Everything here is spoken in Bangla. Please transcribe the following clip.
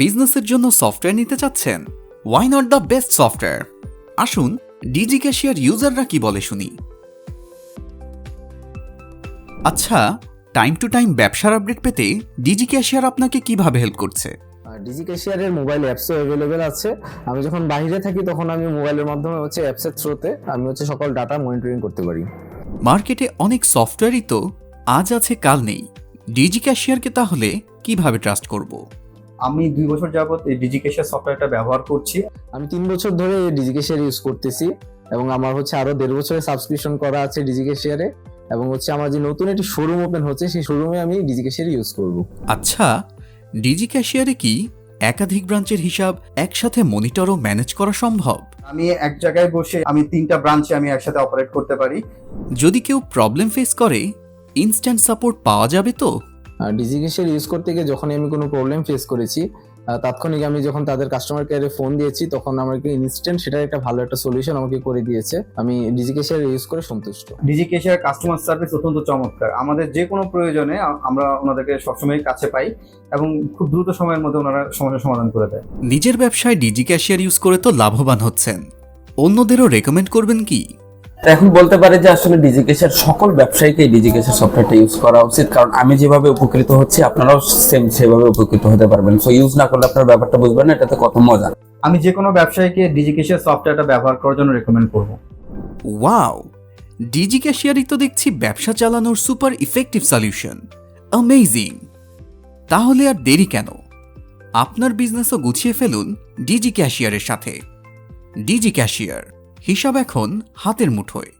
বিজনেসের জন্য সফটওয়্যার নিতে চাচ্ছেন? Why not the best software? আসুন ডিজি ক্যাশিয়ার ইউজাররা কি বলে শুনি। আচ্ছা, টাইম টু টাইম ব্যবসার আপডেট পেতে ডিজি ক্যাশিয়ার আপনাকে কিভাবে হেল্প করছে? ডিজি ক্যাশিয়ারের মোবাইল অ্যাপসও অ্যাভেলেবেল আছে। আমি যখন বাইরে থাকি তখন আমি মোবাইলের মাধ্যমে অ্যাপসের থ্রুতে আমি সকল ডাটা মনিটরিং করতে পারি। মার্কেটে অনেক সফটওয়্যারই তো আজ আছে কাল নেই। ডিজি ক্যাশিয়ারকে তাহলে কিভাবে ট্রাস্ট করব? আমি 2 বছর যাবত এই ডিজি ক্যাশিয়ার সফটওয়্যারটা ব্যবহার করছি। আমি 3 বছর ধরে ডিজি ক্যাশিয়ার ইউজ করতেছি এবং আমার আরো 1.5 বছরের সাবস্ক্রিপশন করা আছে ডিজি ক্যাশিয়ারে এবং আমার যে নতুন একটি শোরুম ওপেন হচ্ছে সেই শোরুমে আমি ডিজি ক্যাশিয়ার ইউজ করব। আচ্ছা, ডিজি ক্যাশিয়ারে কি একাধিক ব্রাঞ্চের হিসাব একসাথে মনিটর ও ম্যানেজ করা সম্ভব? আমি এক জায়গায় বসে 3টা ব্রাঞ্চে আমি একসাথে অপারেট করতে পারি। যদি কেউ প্রবলেম ফেস করে ইনস্ট্যান্ট সাপোর্ট পাওয়া যাবে তো? ডিজি ক্যাশিয়ার ইউজ করতে গিয়ে যখন আমি কোনো প্রবলেম ফেস করেছি তাৎক্ষণিক আমি যখন তাদের কাস্টমার কেয়ারে ফোন দিয়েছি তখন আমাকে ইনস্ট্যান্ট সেটার একটা ভালো একটা সলিউশন আমাকে করে দিয়েছে। আমি ডিজি ক্যাশিয়ার ইউজ করে সন্তুষ্ট। ডিজি ক্যাশিয়ার কাস্টমার সার্ভিস অত্যন্ত চমৎকার। আমাদের যে কোনো প্রয়োজনে আমরা ওনাদেরকে সবসময় কাছে পাই এবং খুব দ্রুত সময়ের মধ্যে ওনারা সমস্যার সমাধান করে দেয়। নিজের ব্যবসায় ডিজি ক্যাশিয়ার ইউজ করে তো লাভবান হচ্ছেন, অন্যদেরও রেকমেন্ড করবেন কি? এখন বলতে পারে যে আসলে ডিজি ক্যাশিয়ার সকল ব্যবসায়ীকে ডিজি ক্যাশিয়ার সফটওয়্যারটা ইউজ করা উচিত, কারণ আমি যেভাবে উপকৃত হচ্ছি আপনারাও সেভাবে উপকৃত হতে পারবেন। সো ইউজ না করলে আপনার ব্যাপারটা বুঝবেন না এটাতে কত মজা। আমি যে কোনো ব্যবসায়ীকে ডিজি ক্যাশিয়ার সফটওয়্যারটা ব্যবহার করার জন্য রেকমেন্ড করব। ওয়াও, ডিজি ক্যাশিয়ারই তো দেখছি ব্যবসা চালানোর সুপার ইফেক্টিভ সলিউশন। অ্যামেজিং! তাহলে আর দেরি কেন? আপনার বিজনেসও গুছিয়ে ফেলুন ডিজি ক্যাশিয়ারের সাথে। ডিজি ক্যাশিয়ার, হিসাব এখন হাতের মুঠোয়।